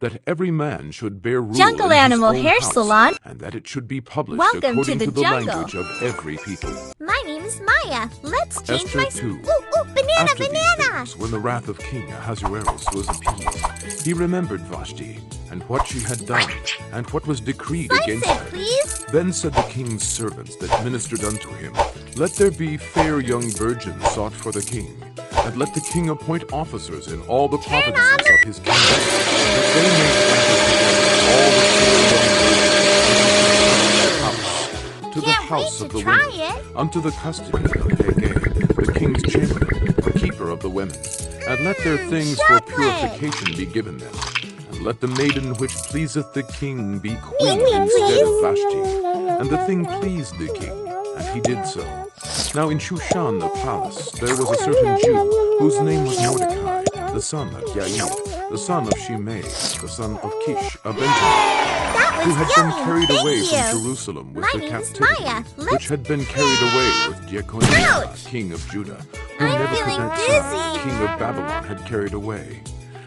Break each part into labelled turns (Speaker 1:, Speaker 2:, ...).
Speaker 1: that every man should bear rule
Speaker 2: Jungle
Speaker 1: in his
Speaker 2: Animal
Speaker 1: own
Speaker 2: Hair
Speaker 1: house,
Speaker 2: Salon.
Speaker 1: and that it should be published
Speaker 2: Welcome
Speaker 1: according
Speaker 2: to the
Speaker 1: the
Speaker 2: jungle.
Speaker 1: language of every people.
Speaker 2: My name is Maya. Let's change
Speaker 1: Esther
Speaker 2: my...
Speaker 1: 2.
Speaker 2: Ooh, banana,
Speaker 1: After these
Speaker 2: banana!
Speaker 1: things, when the wrath of King Ahasuerus was appeased, he remembered Vashti, and what she had done, and what was decreed
Speaker 2: Slice
Speaker 1: against
Speaker 2: it,
Speaker 1: her.
Speaker 2: please.
Speaker 1: Then said the king's servants that ministered unto him, Let there be fair young virgins sought for the king, and let the king appoint officers in all the provinces of his kingdom, that they may gather together all the fair young virgins to the house of the women, unto the custody of Haggai, the king's chamberlain, the keeper of the women, and let their things for purification be given them. And let the maiden which pleaseth the king be queen instead of Vashti. And the thing pleased the king, and he did so. Now in Shushan the palace there was a certain Jew, whose name was Mordecai, the son of Yair, the son of Shimei, the son of Kish, of Benjamin, who had been carried away from Jerusalem with the captivity, which had been carried away with Jeconiah, king of Judah, whom Nebuchadnezzar, king of Babylon, had carried away.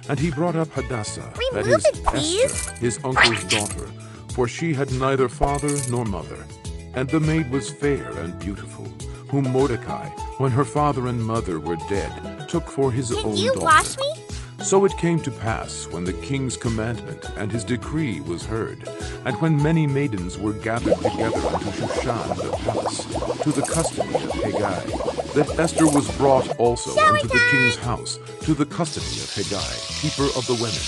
Speaker 1: And he brought up Hadassah, that is, Esther, his uncle's daughter, for she had neither father nor mother. And the maid was fair and beautiful, whom Mordecai, when her father and mother were dead, took for his own daughter. Can you wash me? So it came to pass, when the king's commandment and his decree was heard, and when many maidens were gathered together unto Shushan the palace, to the custody of Haggai, that Esther was brought also unto the king's house, to the custody of Haggai, keeper of the women.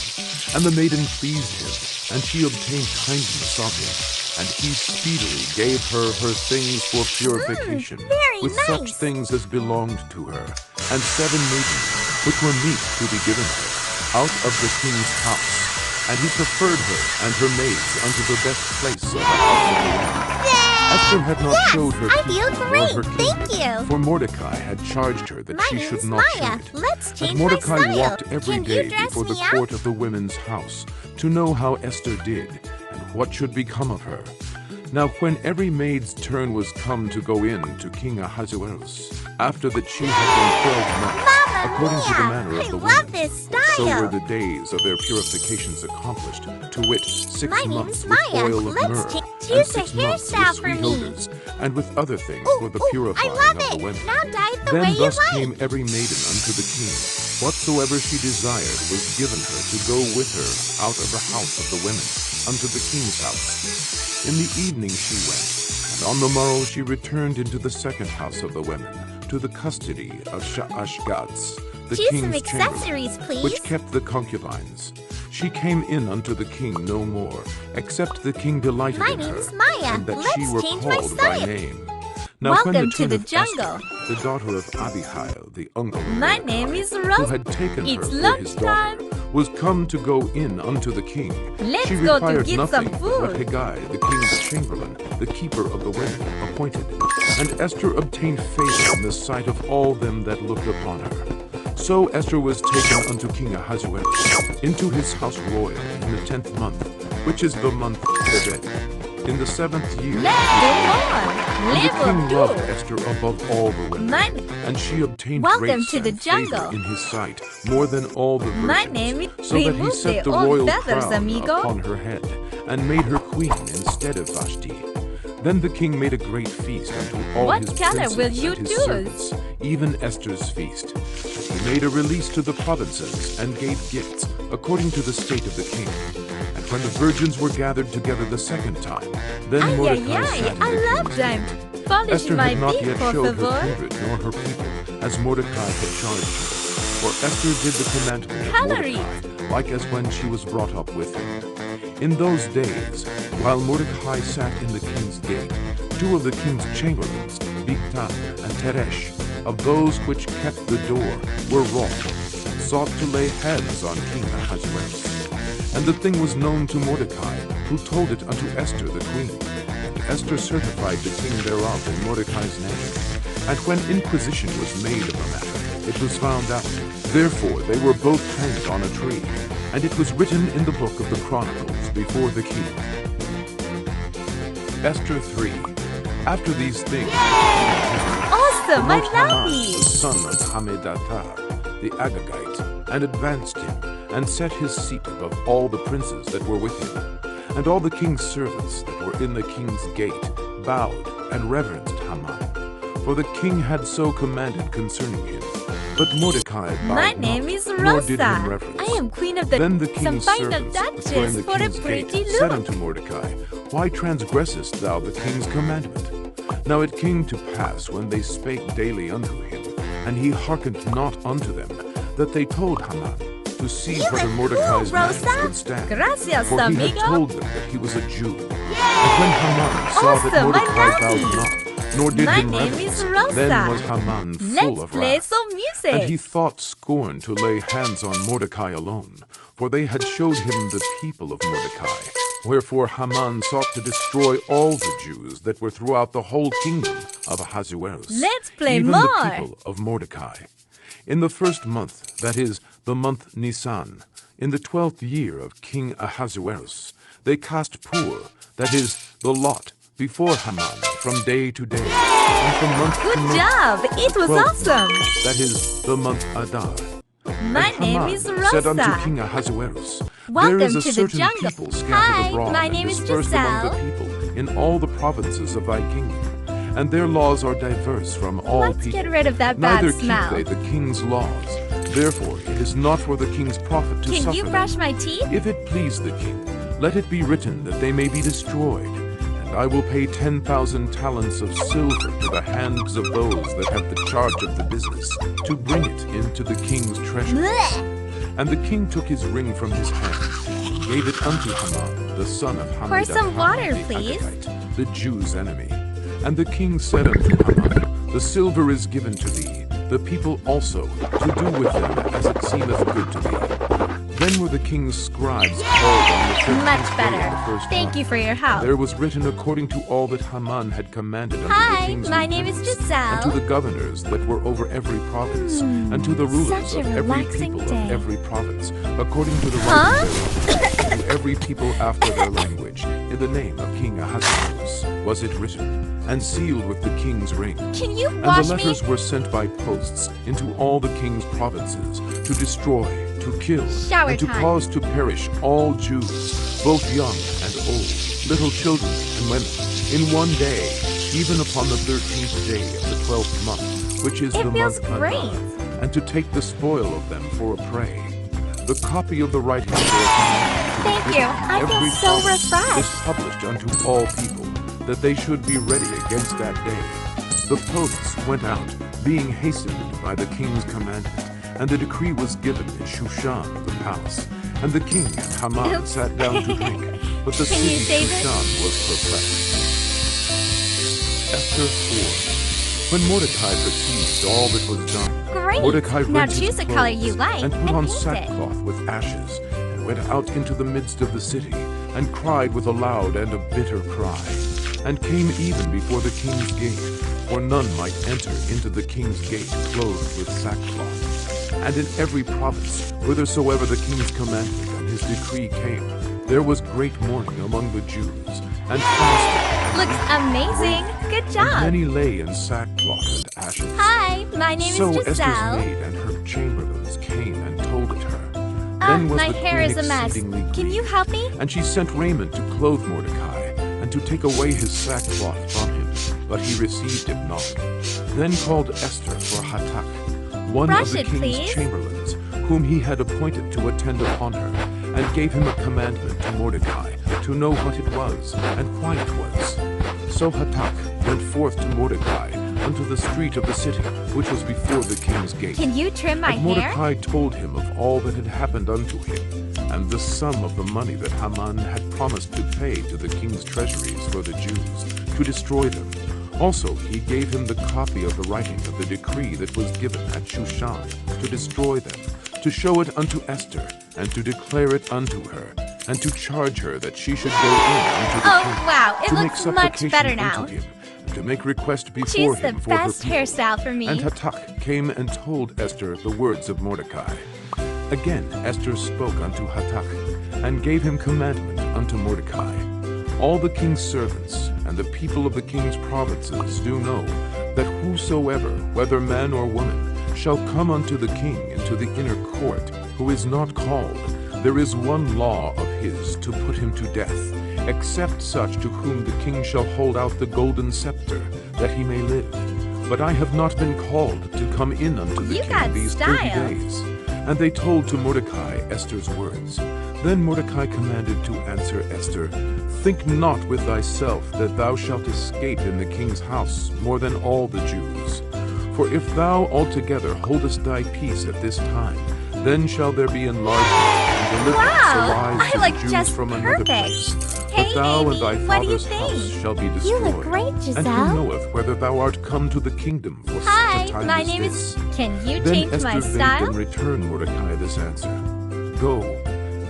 Speaker 1: And the maiden pleased him, and she obtained kindness of him. And he speedily gave her her things for purification, with such things as belonged to her, and 7 maidens, which were meet to be given her, out of the king's house. And he preferred her and her maids unto the best place of the house of the women. Esther had not showed her people nor her kingdom, for Mordecai had charged her that she should not show it. And Mordecai walked every day before the court of the women's house, to know how Esther did, and what should become of her. Now when every maid's turn was come to go in to King Ahasuerus, after that she had been 12 months, according to the manner of the women, so were the days of their purifications accomplished, to wit, 6 months with oil of myrrh, and 6 months with sweet odors, and with other things for the purifying of the women. Then thus came every maiden unto the king. Whatsoever she desired was given her to go with her out of the house of the women, unto the king's house. In the evening she went, and on the morrow she returned into the second house of the women, to the custody of Shaashgaz, the king's chamberlain, which kept the concubines. She came in unto the king no more, except the king delighted in her, and that she were called by name. Now
Speaker 2: Welcome to the jungle.
Speaker 1: Esther, the daughter of Abihail, the uncle of
Speaker 2: My
Speaker 1: Mordecai,
Speaker 2: name is
Speaker 1: who
Speaker 2: Rose.
Speaker 1: had taken
Speaker 2: It's
Speaker 1: her for his daughter,
Speaker 2: lunchtime.
Speaker 1: was come to go in unto the king.
Speaker 2: Let's
Speaker 1: She
Speaker 2: go to
Speaker 1: required
Speaker 2: get
Speaker 1: nothing
Speaker 2: some
Speaker 1: but what
Speaker 2: food.
Speaker 1: Haggai, the king's chamberlain, the keeper of the women, appointed. And Esther obtained favor in the sight of all them that looked upon her. So Esther was taken unto King Ahasuerus, into his house royal in the 10th month, which is the month Tebet, in the 7th year. And the king loved Esther above all the women, and she obtained grace and favor in his sight more than all the virgins, so that he set the royal crown upon her head, and made her queen instead of Vashti. Then the king made a great feast unto all his princes and his servants, even Esther's feast. And he made a release to the provinces, and gave gifts, according to the state of the king. And when the virgins were gathered together the second time, then Mordecai sat in the king's gate. Esther had not yet showed her kindred nor her people, as Mordecai had charged her. For Esther did the commandment of Mordecai, like as when she was brought up with him. In those days, while Mordecai sat in the king's gate, 2 of the king's chamberlains, Bigthan and Teresh, of those which kept the door, were wroth, and sought to lay hands on King Ahasuerus. And the thing was known to Mordecai, who told it unto Esther the queen. And Esther certified the king thereof in Mordecai's name. And when inquisition was made of the matter, it was found out. Therefore they were both hanged on a tree, and it was written in the book of the Chronicles before the king. Esther 3. After these things,
Speaker 2: Awesome, I love
Speaker 1: the
Speaker 2: it.
Speaker 1: son of Hammedatha, the Agagite, and advanced him, and set his seat above all the princes that were with him. And all the king's servants that were in the king's gate bowed and reverenced Haman, for the king had so commanded concerning him. But Mordecai bowed
Speaker 2: My
Speaker 1: not,
Speaker 2: name is
Speaker 1: nor did him
Speaker 2: Rosa.
Speaker 1: reverence.
Speaker 2: I am queen of the
Speaker 1: Then the king's
Speaker 2: Sampina
Speaker 1: servants that were in
Speaker 2: Duchess
Speaker 1: the
Speaker 2: for a
Speaker 1: king's
Speaker 2: pretty
Speaker 1: gate said
Speaker 2: look.
Speaker 1: unto Mordecai, Why transgressest thou the king's commandment? Now it came to pass, when they spake daily unto him, and he hearkened not unto them, that they told Haman to see
Speaker 2: You
Speaker 1: whether
Speaker 2: are
Speaker 1: Mordecai's
Speaker 2: cool,
Speaker 1: manners
Speaker 2: Rosa.
Speaker 1: would stand.
Speaker 2: Gracias,
Speaker 1: For he had
Speaker 2: amigo.
Speaker 1: told them that he was a Jew. But when Haman saw that
Speaker 2: Awesome, I
Speaker 1: Mordecai
Speaker 2: love
Speaker 1: bowed
Speaker 2: you.
Speaker 1: not, nor did
Speaker 2: My
Speaker 1: him
Speaker 2: name
Speaker 1: reverence,
Speaker 2: is Rosa.
Speaker 1: then was Haman full
Speaker 2: Let's
Speaker 1: of
Speaker 2: play
Speaker 1: wrath.
Speaker 2: some music.
Speaker 1: And he thought scorn to lay hands on Mordecai alone, for they had showed him the people of Mordecai. Wherefore Haman sought to destroy all the Jews that were throughout the whole kingdom of Ahasuerus,
Speaker 2: Let's play
Speaker 1: even
Speaker 2: more.
Speaker 1: the people of Mordecai. In the first month, that is, the month Nisan, in the 12th year of King Ahasuerus, they cast pur, that is, the lot, before Haman from day to day, and from month
Speaker 2: Good
Speaker 1: to month.
Speaker 2: job. It was
Speaker 1: 12th
Speaker 2: awesome.
Speaker 1: month, that is, the month Adar.
Speaker 2: My
Speaker 1: And
Speaker 2: name
Speaker 1: Haman
Speaker 2: is
Speaker 1: said unto
Speaker 2: Rosa.
Speaker 1: King Ahasuerus,
Speaker 2: Welcome
Speaker 1: There is a
Speaker 2: to the
Speaker 1: certain
Speaker 2: jungle.
Speaker 1: people scattered
Speaker 2: Hi,
Speaker 1: abroad
Speaker 2: my
Speaker 1: and
Speaker 2: name is
Speaker 1: dispersed among the
Speaker 2: Giselle.
Speaker 1: people in all the provinces of thy kingdom, and their laws are diverse from all
Speaker 2: Let's
Speaker 1: people.
Speaker 2: get rid of that bad
Speaker 1: Neither
Speaker 2: smell.
Speaker 1: keep they the king's laws. Therefore it is not for the king's profit to
Speaker 2: Can
Speaker 1: suffer
Speaker 2: you
Speaker 1: them.
Speaker 2: brush my teeth?
Speaker 1: If it please the king, let it be written that they may be destroyed. And I will pay 10,000 talents of silver to the hands of those that have the charge of the business, to bring it into the king's treasury.
Speaker 2: Blech.
Speaker 1: And the king took his ring from his hand, and gave it unto Haman, the son of
Speaker 2: Pour
Speaker 1: Hammedatha,
Speaker 2: some water,
Speaker 1: the
Speaker 2: please.
Speaker 1: Agagite, the Jews' enemy. And the king said unto Haman, The silver is given to thee, the people also, to do with them as it seemeth good to thee. Then were the king's scribes called on the 13th
Speaker 2: Much
Speaker 1: day of the
Speaker 2: better.
Speaker 1: first
Speaker 2: Thank
Speaker 1: month.
Speaker 2: you for your help.
Speaker 1: There was written according to all that Haman had commanded unto the
Speaker 2: Hi,
Speaker 1: king's
Speaker 2: my name is
Speaker 1: lieutenants,
Speaker 2: Giselle.
Speaker 1: and to the governors that were over every province, and to the rulers
Speaker 2: such a
Speaker 1: of every
Speaker 2: relaxing
Speaker 1: people
Speaker 2: day.
Speaker 1: of every province, according to the
Speaker 2: Huh?
Speaker 1: writing thereof, to every people after their language, in the name of King Ahasuerus was it written, and sealed with the king's ring.
Speaker 2: Can you
Speaker 1: And
Speaker 2: wash
Speaker 1: the
Speaker 2: me?
Speaker 1: letters were sent by posts into all the king's provinces, to destroy, to kill,
Speaker 2: Shower
Speaker 1: and to
Speaker 2: time.
Speaker 1: cause to perish all Jews, both young and old, little children and women, in one day, even upon the 13th day of the 12th month, which is
Speaker 2: It
Speaker 1: the
Speaker 2: feels
Speaker 1: month Adar,
Speaker 2: great.
Speaker 1: and to take the spoil of them for a prey. The copy of the writing thereof
Speaker 2: Thank you. I feel
Speaker 1: every
Speaker 2: so
Speaker 1: province
Speaker 2: refreshed.
Speaker 1: is published unto all people, that they should be ready against that day. The posts went out, being hastened by the king's commandment, and the decree was given in Shushan the palace. And the king and Haman
Speaker 2: Oops.
Speaker 1: sat down to drink, but the
Speaker 2: Can you
Speaker 1: city
Speaker 2: save it?
Speaker 1: Shushan was perplexed. Esther 4. When Mordecai perceived all that was done,
Speaker 2: Great.
Speaker 1: Mordecai
Speaker 2: Now
Speaker 1: rent his
Speaker 2: choose a color
Speaker 1: clothes
Speaker 2: you like
Speaker 1: and put
Speaker 2: and
Speaker 1: on
Speaker 2: paint it.
Speaker 1: sackcloth with ashes, and went out into the midst of the city, and cried with a loud and a bitter cry, and came even before the king's gate, for none might enter into the king's gate clothed with sackcloth. And in every province, whithersoever the king's commandment and his decree came, there was great mourning among the Jews, and fasting.
Speaker 2: Looks amazing. Good
Speaker 1: And
Speaker 2: job.
Speaker 1: many lay in sackcloth and ashes.
Speaker 2: Hi, my name
Speaker 1: So
Speaker 2: is
Speaker 1: Esther's
Speaker 2: Giselle.
Speaker 1: maid and her chamberlains came and told it her. Then was
Speaker 2: My
Speaker 1: the
Speaker 2: hair
Speaker 1: queen
Speaker 2: is a mess.
Speaker 1: exceedingly
Speaker 2: Can you
Speaker 1: grieved,
Speaker 2: help me?
Speaker 1: and she sent raiment to clothe Mordecai, and to take away his sackcloth from him, but he received it not. Then called Esther for Hatak, one
Speaker 2: Brush
Speaker 1: of the
Speaker 2: it,
Speaker 1: king's
Speaker 2: please.
Speaker 1: chamberlains, whom he had appointed to attend upon her, and gave him a commandment to Mordecai, to know what it was, and why it was. So Hatak went forth to Mordecai unto the street of the city, which was before the king's gate.
Speaker 2: Can you trim my
Speaker 1: And
Speaker 2: hair?
Speaker 1: Mordecai told him of all that had happened unto him, and the sum of the money that Haman had promised to pay to the king's treasuries for the Jews, to destroy them. Also he gave him the copy of the writing of the decree that was given at Shushan, to destroy them, to show it unto Esther, and to declare it unto her, and to charge her that she should go in unto the
Speaker 2: Oh,
Speaker 1: king,
Speaker 2: wow. It
Speaker 1: to make
Speaker 2: looks much
Speaker 1: supplication
Speaker 2: better
Speaker 1: unto
Speaker 2: now.
Speaker 1: him, and to make request before
Speaker 2: Choose the
Speaker 1: him for her
Speaker 2: best
Speaker 1: people.
Speaker 2: hairstyle for me.
Speaker 1: And Hatak came and told Esther the words of Mordecai. Again Esther spoke unto Hatak, and gave him commandment unto Mordecai. All the king's servants and the people of the king's provinces do know that whosoever, whether man or woman, shall come unto the king into the inner court, who is not called, there is one law of his to put him to death, except such to whom the king shall hold out the golden scepter, that he may live. But I have not been called to come in unto the king these 30 days. And they told to Mordecai Esther's words. Then Mordecai commanded to answer Esther, Think not with thyself that thou shalt escape in the king's house more than all the Jews. For if thou altogether holdest thy peace at this time, then shall there be enlargement and deliverance arise to the Jews from another place. But thou and thy father's house shall be destroyed.
Speaker 2: You look great, Giselle.
Speaker 1: And who knoweth whether thou art come to the kingdom for such a time
Speaker 2: my
Speaker 1: as
Speaker 2: name
Speaker 1: this?
Speaker 2: is... Can you
Speaker 1: Then
Speaker 2: change
Speaker 1: Esther
Speaker 2: my
Speaker 1: bade
Speaker 2: style?
Speaker 1: them return Mordecai this answer. Go,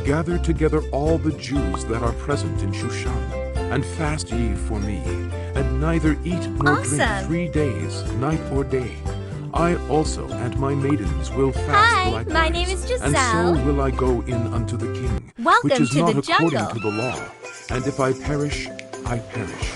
Speaker 1: gather together all the Jews that are present in Shushan, and fast ye for me, and neither eat nor drink 3 days, night or day. I also and my maidens will fast likewise.
Speaker 2: My name is Giselle.
Speaker 1: And so will I go in unto the king,
Speaker 2: Welcome
Speaker 1: which is
Speaker 2: to
Speaker 1: not
Speaker 2: the
Speaker 1: according
Speaker 2: jungle.
Speaker 1: to the law. And if I perish, I perish.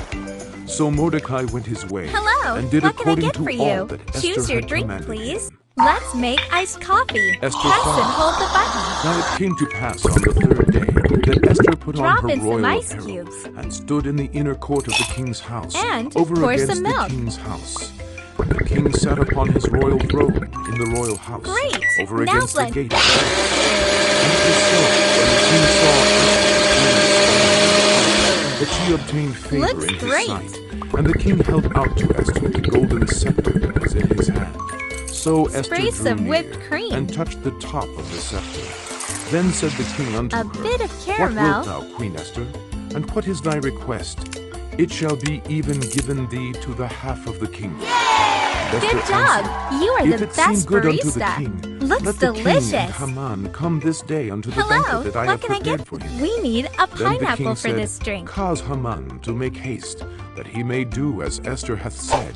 Speaker 1: So Mordecai went his way,
Speaker 2: Hello,
Speaker 1: and did
Speaker 2: what can I
Speaker 1: according
Speaker 2: get
Speaker 1: to
Speaker 2: for
Speaker 1: all
Speaker 2: you?
Speaker 1: that Esther
Speaker 2: Choose your
Speaker 1: had
Speaker 2: drink,
Speaker 1: commanded
Speaker 2: please.
Speaker 1: him.
Speaker 2: Let's make iced coffee.
Speaker 1: Esther
Speaker 2: Press
Speaker 1: thought.
Speaker 2: and hold the button.
Speaker 1: Now it came to pass on the 3rd day that Esther put
Speaker 2: Drop
Speaker 1: on
Speaker 2: in
Speaker 1: her
Speaker 2: some
Speaker 1: royal
Speaker 2: ice
Speaker 1: apparel
Speaker 2: cubes.
Speaker 1: and stood in the inner court of the king's house,
Speaker 2: And
Speaker 1: over
Speaker 2: pour
Speaker 1: against
Speaker 2: some
Speaker 1: the
Speaker 2: milk.
Speaker 1: king's house. And the king sat upon his royal throne in the royal house,
Speaker 2: Great.
Speaker 1: over
Speaker 2: Now
Speaker 1: against the
Speaker 2: blend.
Speaker 1: gate. And it was so, when the king saw Esther, that she obtained favor
Speaker 2: Looks
Speaker 1: in his
Speaker 2: great.
Speaker 1: sight. And the king held out to Esther the golden scepter that was in his hand. So Esther
Speaker 2: Spray
Speaker 1: drew
Speaker 2: some
Speaker 1: near
Speaker 2: whipped cream.
Speaker 1: and touched the top of the scepter. Then said the king unto
Speaker 2: A
Speaker 1: her,
Speaker 2: bit of
Speaker 1: What
Speaker 2: caramel.
Speaker 1: wilt thou, Queen Esther? And what is thy request? It shall be even given thee to the half of the kingdom. And
Speaker 2: Good
Speaker 1: Esther
Speaker 2: job.
Speaker 1: answered,
Speaker 2: You are
Speaker 1: If
Speaker 2: the
Speaker 1: it seem
Speaker 2: best
Speaker 1: good unto the
Speaker 2: barista.
Speaker 1: king,
Speaker 2: Looks
Speaker 1: let the
Speaker 2: delicious.
Speaker 1: king and Haman come this day unto the
Speaker 2: Hello,
Speaker 1: banquet that I
Speaker 2: what
Speaker 1: have
Speaker 2: can I
Speaker 1: prepared
Speaker 2: get?
Speaker 1: for him.
Speaker 2: We need a
Speaker 1: Then the
Speaker 2: pineapple
Speaker 1: king
Speaker 2: for
Speaker 1: said,
Speaker 2: this drink.
Speaker 1: Cause Haman to make haste, that he may do as Esther hath said.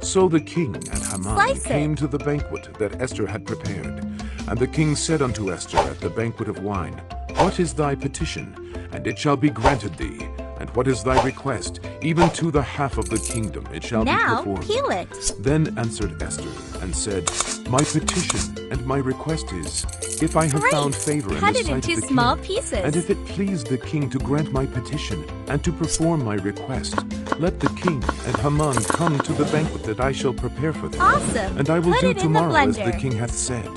Speaker 1: So the king and Haman
Speaker 2: Slice it.
Speaker 1: came to the banquet that Esther had prepared. And the king said unto Esther at the banquet of wine, What is thy petition? And it shall be granted thee. And what is thy request? Even to the half of the kingdom it shall be
Speaker 2: Now
Speaker 1: performed.
Speaker 2: peel it.
Speaker 1: Then answered Esther, and said, My petition and my request is, if I have
Speaker 2: Great.
Speaker 1: found favor in
Speaker 2: Cut
Speaker 1: the
Speaker 2: it
Speaker 1: sight
Speaker 2: into
Speaker 1: of the
Speaker 2: small
Speaker 1: king,
Speaker 2: pieces.
Speaker 1: and if it please the king to grant my petition, and to perform my request, let the king and Haman come to the banquet that I shall prepare for them.
Speaker 2: Awesome.
Speaker 1: And I will
Speaker 2: Put
Speaker 1: do
Speaker 2: it in the
Speaker 1: tomorrow as the
Speaker 2: blender.
Speaker 1: king hath said.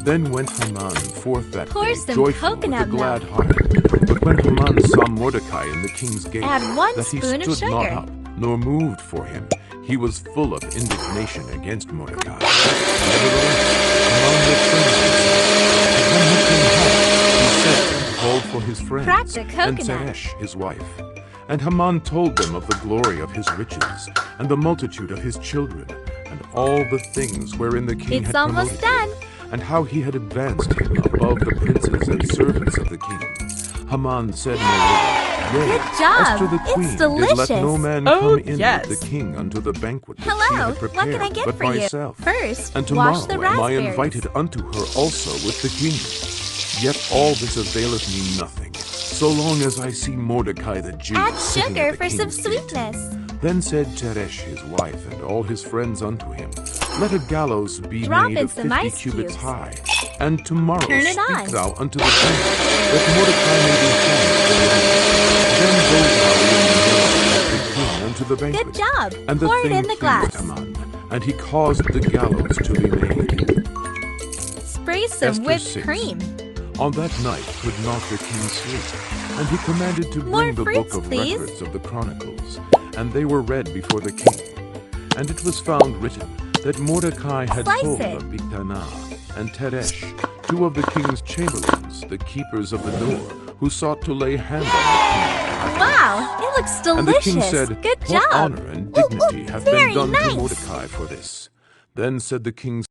Speaker 1: Then went Haman forth that
Speaker 2: Pour
Speaker 1: day
Speaker 2: some
Speaker 1: joyful with a
Speaker 2: coconut
Speaker 1: glad
Speaker 2: milk.
Speaker 1: heart. But when Haman saw Mordecai in the king's gate,
Speaker 2: Add 1
Speaker 1: that he
Speaker 2: spoon of
Speaker 1: stood not
Speaker 2: sugar.
Speaker 1: up, nor moved for him, he was full of indignation against Mordecai. Nevertheless, Haman refrained himself. And when he came home, he sent and called for his friends,
Speaker 2: Crack the
Speaker 1: and
Speaker 2: coconut.
Speaker 1: Zeresh his wife. And Haman told them of the glory of his riches, and the multitude of his children, and all the things wherein the king
Speaker 2: It's
Speaker 1: had
Speaker 2: almost
Speaker 1: promoted him,
Speaker 2: done.
Speaker 1: and how he had advanced him above the princes and servants of the king. Haman said moreover, Yea,
Speaker 2: Good job.
Speaker 1: Esther the
Speaker 2: It's
Speaker 1: queen did
Speaker 2: delicious.
Speaker 1: let no man
Speaker 3: Oh,
Speaker 1: come in
Speaker 3: yes.
Speaker 1: with the king unto the banquet that she
Speaker 2: Hello,
Speaker 1: had
Speaker 2: what
Speaker 1: prepared,
Speaker 2: can I get
Speaker 1: but
Speaker 2: for you?
Speaker 1: myself.
Speaker 2: First,
Speaker 1: And tomorrow
Speaker 2: wash the
Speaker 1: am I
Speaker 2: raspberries.
Speaker 1: invited unto her also with the king. Yet all this availeth me nothing, so long as I see Mordecai the Jew
Speaker 2: Add
Speaker 1: sitting
Speaker 2: sugar
Speaker 1: at the
Speaker 2: for some
Speaker 1: king's gate.
Speaker 2: sweetness.
Speaker 1: Then said Zeresh his wife and all his friends unto him, Let a gallows be
Speaker 2: Drop
Speaker 1: made
Speaker 2: in
Speaker 1: of
Speaker 2: some
Speaker 1: 50
Speaker 2: ice
Speaker 1: cubits
Speaker 2: cubes.
Speaker 1: high, and tomorrow
Speaker 2: Turn it
Speaker 1: speak
Speaker 2: on.
Speaker 1: thou unto the king, that Mordecai may be hanged. Then go thou in the king unto the banquet.
Speaker 2: Good job.
Speaker 1: And the
Speaker 2: Pour it
Speaker 1: thing
Speaker 2: in the
Speaker 1: pleased
Speaker 2: glass.
Speaker 1: Haman, and he caused the gallows to be made.
Speaker 2: Spray some
Speaker 1: Esther
Speaker 2: whipped
Speaker 1: 6.
Speaker 2: cream.
Speaker 1: On that night could not the king sleep, and he commanded to
Speaker 2: More
Speaker 1: bring the book
Speaker 2: fruits,
Speaker 1: of
Speaker 2: please.
Speaker 1: records of the Chronicles, and they were read before the king. And it was found written that Mordecai had
Speaker 2: Slice
Speaker 1: told
Speaker 2: it.
Speaker 1: of Bigtanah and Teresh, 2 of the king's chamberlains, the keepers of the door, who sought to lay hand on the king.
Speaker 2: Wow, it looks delicious.
Speaker 1: And the king said,
Speaker 2: Good
Speaker 1: What
Speaker 2: job.
Speaker 1: honor and dignity hath been
Speaker 2: very
Speaker 1: done
Speaker 2: nice.
Speaker 1: to Mordecai for this? Then said the king's